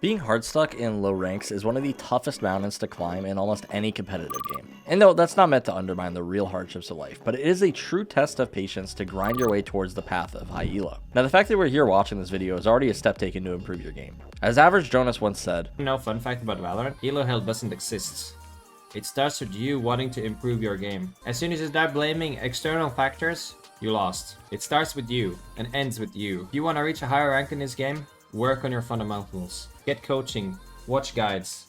Being hard stuck in low ranks is one of the toughest mountains to climb in almost any competitive game. And no, that's not meant to undermine the real hardships of life, but it is a true test of patience to grind your way towards the path of high elo. Now, the fact that we're here watching this video is already a step taken to improve your game. As Average Jonas once said, Fun fact about Valorant, elo hell doesn't exist. It starts with you wanting to improve your game. As soon as you start blaming external factors, you lost. It starts with you and ends with you. If you want to reach a higher rank in this game, work on your fundamentals. Get coaching. Watch guides.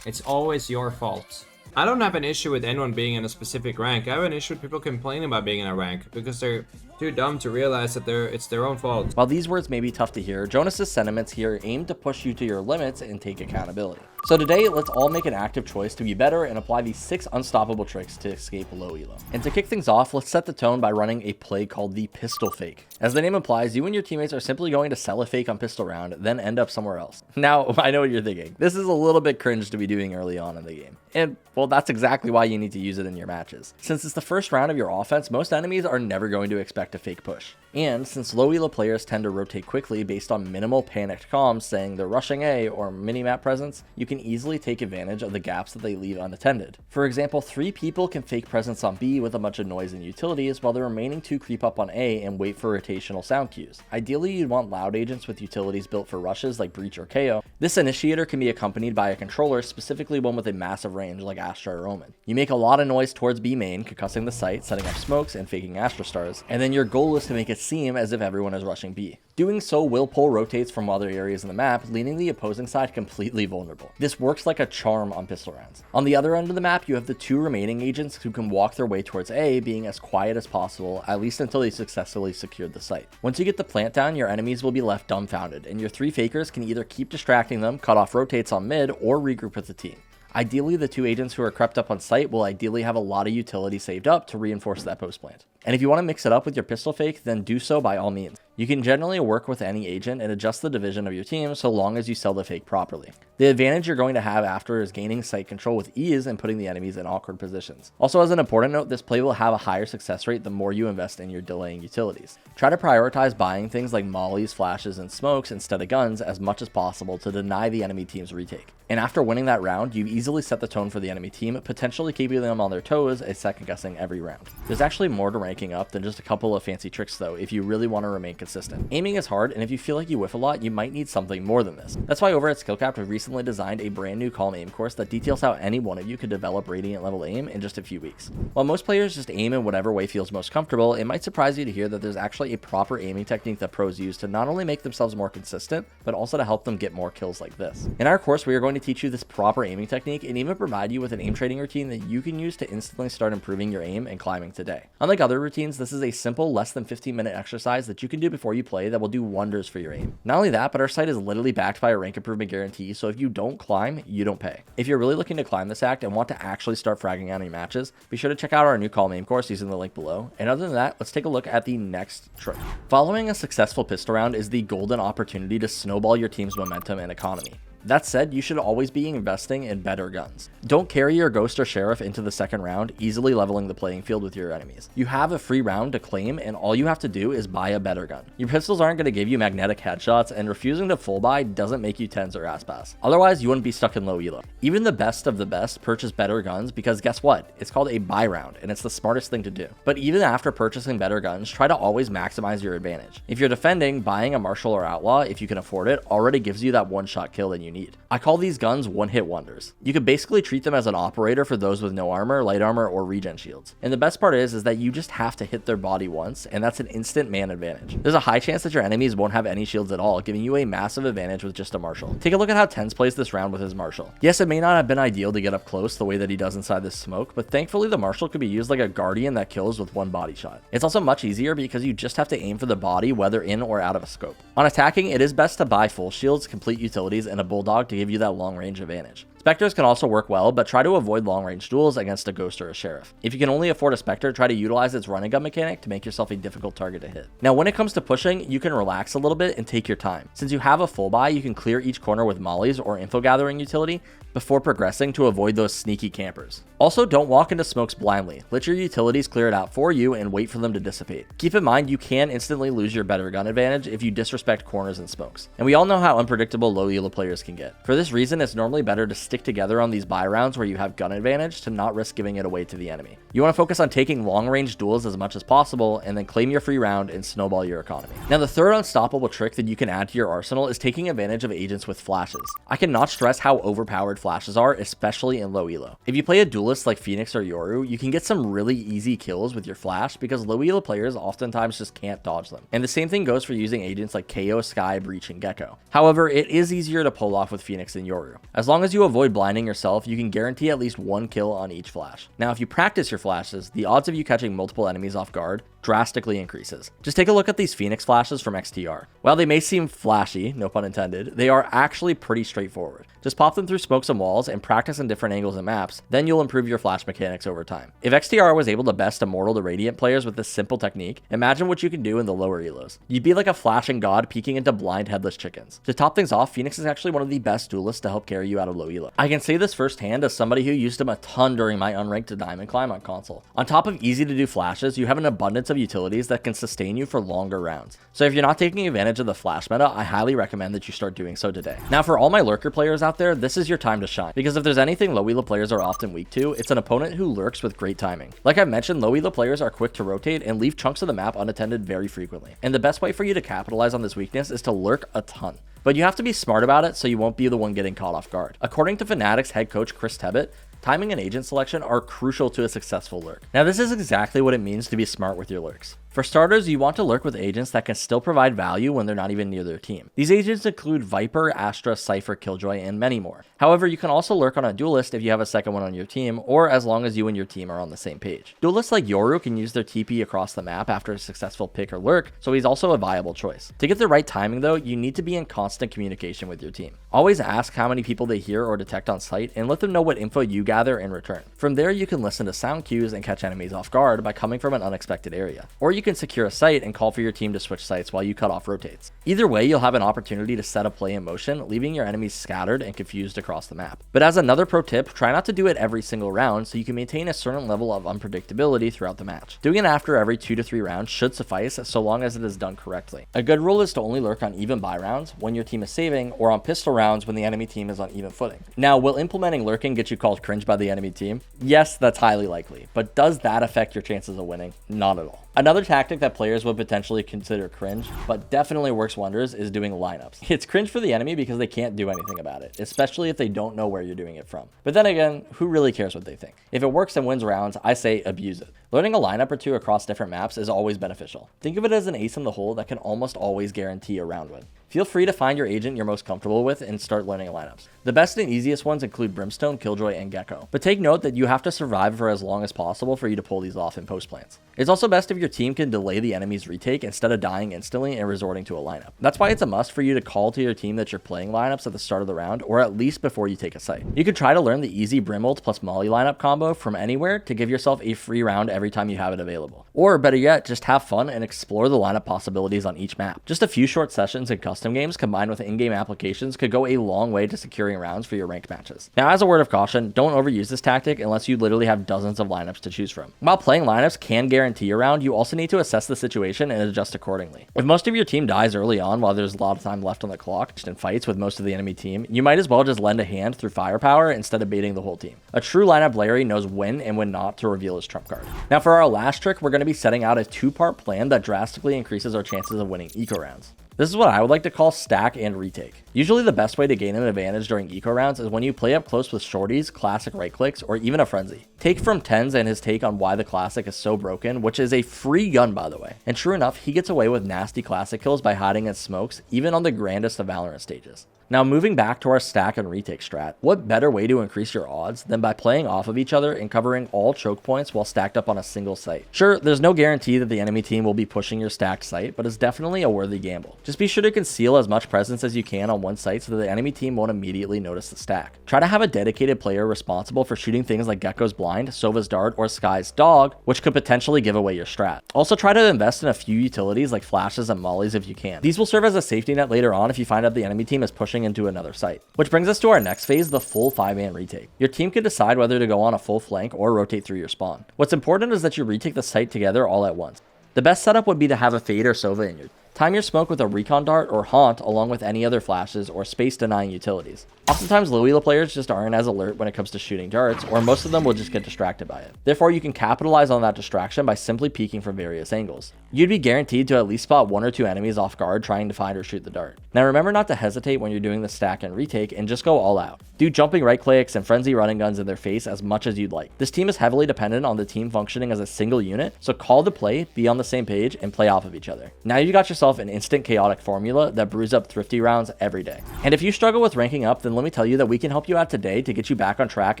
It's always your fault. I don't have an issue with anyone being in a specific rank. I have an issue with people complaining about being in a rank because they're too dumb to realize that it's their own fault. While these words may be tough to hear, Jonas's sentiments here aim to push you to your limits and take accountability. So today, let's all make an active choice to be better and apply these 6 unstoppable tricks to escape low elo. And to kick things off, let's set the tone by running a play called the pistol fake. As the name implies, you and your teammates are simply going to sell a fake on pistol round, then end up somewhere else. Now, I know what you're thinking. This is a little bit cringe to be doing early on in the game. And, well, that's exactly why you need to use it in your matches. Since it's the first round of your offense, most enemies are never going to expect a fake push. And since low elo players tend to rotate quickly based on minimal panicked comms saying they're rushing A or minimap presence, you can easily take advantage of the gaps that they leave unattended. For example, 3 people can fake presence on B with a bunch of noise and utilities, while the remaining 2 creep up on A and wait for rotational sound cues. Ideally, you'd want loud agents with utilities built for rushes like Breach or KO. This initiator can be accompanied by a controller, specifically one with a massive range like Astra or Omen. You make a lot of noise towards B main, concussing the site, setting up smokes, and faking Astra stars, and then your goal is to make it seem as if everyone is rushing B. Doing so will pull rotates from other areas in the map, leaving the opposing side completely vulnerable. This works like a charm on pistol rounds. On the other end of the map, you have the 2 remaining agents who can walk their way towards A, being as quiet as possible, at least until they successfully secured the site. Once you get the plant down, your enemies will be left dumbfounded, and your 3 fakers can either keep distracting them, cut off rotates on mid, or regroup with the team. Ideally, the 2 agents who are crept up on site will ideally have a lot of utility saved up to reinforce that post plant. And if you want to mix it up with your pistol fake, then do so by all means. You can generally work with any agent and adjust the division of your team so long as you sell the fake properly. The advantage you're going to have after is gaining site control with ease and putting the enemies in awkward positions. Also, as an important note, this play will have a higher success rate the more you invest in your delaying utilities. Try to prioritize buying things like mollies, flashes, and smokes instead of guns as much as possible to deny the enemy team's retake. And after winning that round, you easily set the tone for the enemy team, potentially keeping them on their toes and second guessing every round. There's actually more to ranking up than just a couple of fancy tricks though, if you really want to remain consistent. Aiming is hard, and if you feel like you whiff a lot, you might need something more than this. That's why over at SkillCapped, we've recently designed a brand new Calm Aim course that details how any one of you could develop Radiant level aim in just a few weeks. While most players just aim in whatever way feels most comfortable, it might surprise you to hear that there's actually a proper aiming technique that pros use to not only make themselves more consistent, but also to help them get more kills like this. In our course, we are going to teach you this proper aiming technique and even provide you with an aim trading routine that you can use to instantly start improving your aim and climbing today. Unlike other routines, this is a simple, less than 15-minute exercise that you can do before you play that will do wonders for your aim. Not only that, but our site is literally backed by a rank improvement guarantee, so if you don't climb, you don't pay. If you're really looking to climb this act and want to actually start fragging out your matches, be sure to check out our new Calm Aim course using the link below. And other than that, let's take a look at the next trick. Following a successful pistol round is the golden opportunity to snowball your team's momentum and economy. That said, you should always be investing in better guns. Don't carry your Ghost or Sheriff into the second round, easily leveling the playing field with your enemies. You have a free round to claim, and all you have to do is buy a better gun. Your pistols aren't going to give you magnetic headshots, and refusing to full buy doesn't make you tens or ass pass. Otherwise, you wouldn't be stuck in low elo. Even the best of the best purchase better guns because guess what? It's called a buy round, and it's the smartest thing to do. But even after purchasing better guns, try to always maximize your advantage. If you're defending, buying a Marshal or Outlaw, if you can afford it, already gives you that one-shot kill that you need. I call these guns one-hit wonders. You could basically treat them as an operator for those with no armor, light armor, or regen shields. And the best part is that you just have to hit their body once, and that's an instant man advantage. There's a high chance that your enemies won't have any shields at all, giving you a massive advantage with just a Marshal. Take a look at how Tens plays this round with his Marshal. Yes, it may not have been ideal to get up close the way that he does inside this smoke, but thankfully the Marshal could be used like a Guardian that kills with one body shot. It's also much easier because you just have to aim for the body, whether in or out of a scope. On attacking, it is best to buy full shields, complete utilities, and a Bulldog to give you that long range advantage. Spectres can also work well, but try to avoid long-range duels against a Ghost or a Sheriff. If you can only afford a Spectre, try to utilize its running gun mechanic to make yourself a difficult target to hit. Now, when it comes to pushing, you can relax a little bit and take your time. Since you have a full buy, you can clear each corner with mollies or info gathering utility, before progressing to avoid those sneaky campers. Also, don't walk into smokes blindly. Let your utilities clear it out for you and wait for them to dissipate. Keep in mind you can instantly lose your better gun advantage if you disrespect corners and smokes. And we all know how unpredictable low elo players can get. For this reason, it's normally better to stick together on these buy rounds where you have gun advantage to not risk giving it away to the enemy. You want to focus on taking long range duels as much as possible and then claim your free round and snowball your economy. Now, the third unstoppable trick that you can add to your arsenal is taking advantage of agents with flashes. I cannot stress how overpowered flashes are, especially in low elo. If you play a duelist like Phoenix or Yoru, you can get some really easy kills with your flash because low elo players oftentimes just can't dodge them. And the same thing goes for using agents like KO, Sky, Breach, and Gecko. However, it is easier to pull off with Phoenix than Yoru. As long as you avoid blinding yourself, you can guarantee at least one kill on each flash. Now, if you practice your flashes, the odds of you catching multiple enemies off guard drastically increases. Just take a look at these Phoenix flashes from XTR. While they may seem flashy, no pun intended, they are actually pretty straightforward. Just pop them through smokes and walls and practice in different angles and maps, then you'll improve your flash mechanics over time. If XTR was able to best Immortal to Radiant players with this simple technique, imagine what you can do in the lower elos. You'd be like a flashing god peeking into blind headless chickens. To top things off, Phoenix is actually one of the best duelists to help carry you out of low elo. I can say this firsthand as somebody who used him a ton during my unranked to diamond climb on console. On top of easy to do flashes, you have an abundance of utilities that can sustain you for longer rounds. So if you're not taking advantage of the flash meta, I highly recommend that you start doing so today. Now, for all my lurker players out there, this is your time to shine, because if there's anything low elo players are often weak to, it's an opponent who lurks with great timing. Like I mentioned, low elo players are quick to rotate and leave chunks of the map unattended very frequently. And the best way for you to capitalize on this weakness is to lurk a ton. But you have to be smart about it so you won't be the one getting caught off guard. According to Fnatic's head coach Chris Tebbett, timing and agent selection are crucial to a successful lurk. Now, this is exactly what it means to be smart with your lurks. For starters, you want to lurk with agents that can still provide value when they're not even near their team. These agents include Viper, Astra, Cypher, Killjoy, and many more. However, you can also lurk on a duelist if you have a second one on your team, or as long as you and your team are on the same page. Duelists like Yoru can use their TP across the map after a successful pick or lurk, so he's also a viable choice. To get the right timing though, you need to be in constant communication with your team. Always ask how many people they hear or detect on site, and let them know what info you gather in return. From there, you can listen to sound cues and catch enemies off guard by coming from an unexpected area. Or you can secure a site and call for your team to switch sites while you cut off rotates. Either way, you'll have an opportunity to set a play in motion, leaving your enemies scattered and confused across the map. But as another pro tip, try not to do it every single round so you can maintain a certain level of unpredictability throughout the match. Doing it after every 2 to 3 rounds should suffice so long as it is done correctly. A good rule is to only lurk on even buy rounds when your team is saving, or on pistol rounds when the enemy team is on even footing. Now, will implementing lurking get you called cringe by the enemy team? Yes, that's highly likely, but does that affect your chances of winning? Not at all. Another tactic that players would potentially consider cringe, but definitely works wonders, is doing lineups. It's cringe for the enemy because they can't do anything about it, especially if they don't know where you're doing it from. But then again, who really cares what they think? If it works and wins rounds, I say abuse it. Learning a lineup or two across different maps is always beneficial. Think of it as an ace in the hole that can almost always guarantee a round win. Feel free to find your agent you're most comfortable with and start learning lineups. The best and easiest ones include Brimstone, Killjoy, and Gecko. But take note that you have to survive for as long as possible for you to pull these off in post plans. It's also best if your team can delay the enemy's retake instead of dying instantly and resorting to a lineup. That's why it's a must for you to call to your team that you're playing lineups at the start of the round, or at least before you take a site. You could try to learn the easy Brim ult plus Molly lineup combo from anywhere to give yourself a free round every time you have it available. Or better yet, just have fun and explore the lineup possibilities on each map. Just a few short sessions in custom games combined with in-game applications could go a long way to securing rounds for your ranked matches. Now, as a word of caution, don't overuse this tactic unless you literally have dozens of lineups to choose from. While playing lineups can guarantee a round, you also need to assess the situation and adjust accordingly. If most of your team dies early on while there's a lot of time left on the clock in fights with most of the enemy team, you might as well just lend a hand through firepower instead of baiting the whole team. A true lineup Larry knows when and when not to reveal his trump card. Now, for our last trick, we're going to be setting out a 2-part plan that drastically increases our chances of winning eco rounds. This is what I would like to call stack and retake. Usually the best way to gain an advantage during eco rounds is when you play up close with shorties, classic right clicks, or even a frenzy. Take from Tens and his take on why the classic is so broken, which is a free gun by the way. And true enough, he gets away with nasty classic kills by hiding in smokes, even on the grandest of Valorant stages. Now, moving back to our stack and retake strat, what better way to increase your odds than by playing off of each other and covering all choke points while stacked up on a single site? Sure, there's no guarantee that the enemy team will be pushing your stacked site, but it's definitely a worthy gamble. Just be sure to conceal as much presence as you can on one site so that the enemy team won't immediately notice the stack. Try to have a dedicated player responsible for shooting things like Gecko's blind, Sova's dart, or Sky's dog, which could potentially give away your strat. Also, try to invest in a few utilities like flashes and mollies if you can. These will serve as a safety net later on if you find out the enemy team is pushing turning into another site. Which brings us to our next phase, the full 5-man retake. Your team can decide whether to go on a full flank or rotate through your spawn. What's important is that you retake the site together all at once. The best setup would be to have a Fade or Sova in your time your smoke with a Recon Dart or Haunt along with any other flashes or space denying utilities. Oftentimes low elo players just aren't as alert when it comes to shooting darts, or most of them will just get distracted by it. Therefore, you can capitalize on that distraction by simply peeking from various angles. You'd be guaranteed to at least spot 1 or 2 enemies off guard trying to find or shoot the dart. Now remember not to hesitate when you're doing the stack and retake, and just go all out. Do jumping right clicks and frenzy running guns in their face as much as you'd like. This team is heavily dependent on the team functioning as a single unit, so call to play, be on the same page, and play off of each other. Now you got yourself an instant chaotic formula that brews up thrifty rounds every day. And if you struggle with ranking up, then let me tell you that we can help you out today to get you back on track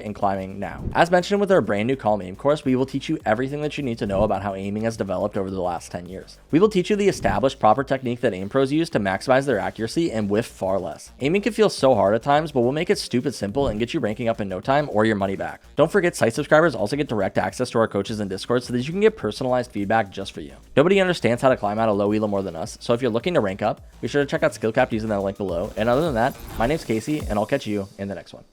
and climbing now. As mentioned with our brand new Calm Aim course, we will teach you everything that you need to know about how aiming has developed over the last 10 years. We will teach you the established proper technique that aim pros use to maximize their accuracy and whiff far less. Aiming can feel so hard at times, but we'll make it stupid simple and get you ranking up in no time or your money back. Don't forget, site subscribers also get direct access to our coaches in Discord so that you can get personalized feedback just for you. Nobody understands how to climb out of low elo more than us, so if you're looking to rank up, be sure to check out SkillCapped using that link below. And other than that, my name's Casey, and I'll catch you in the next one.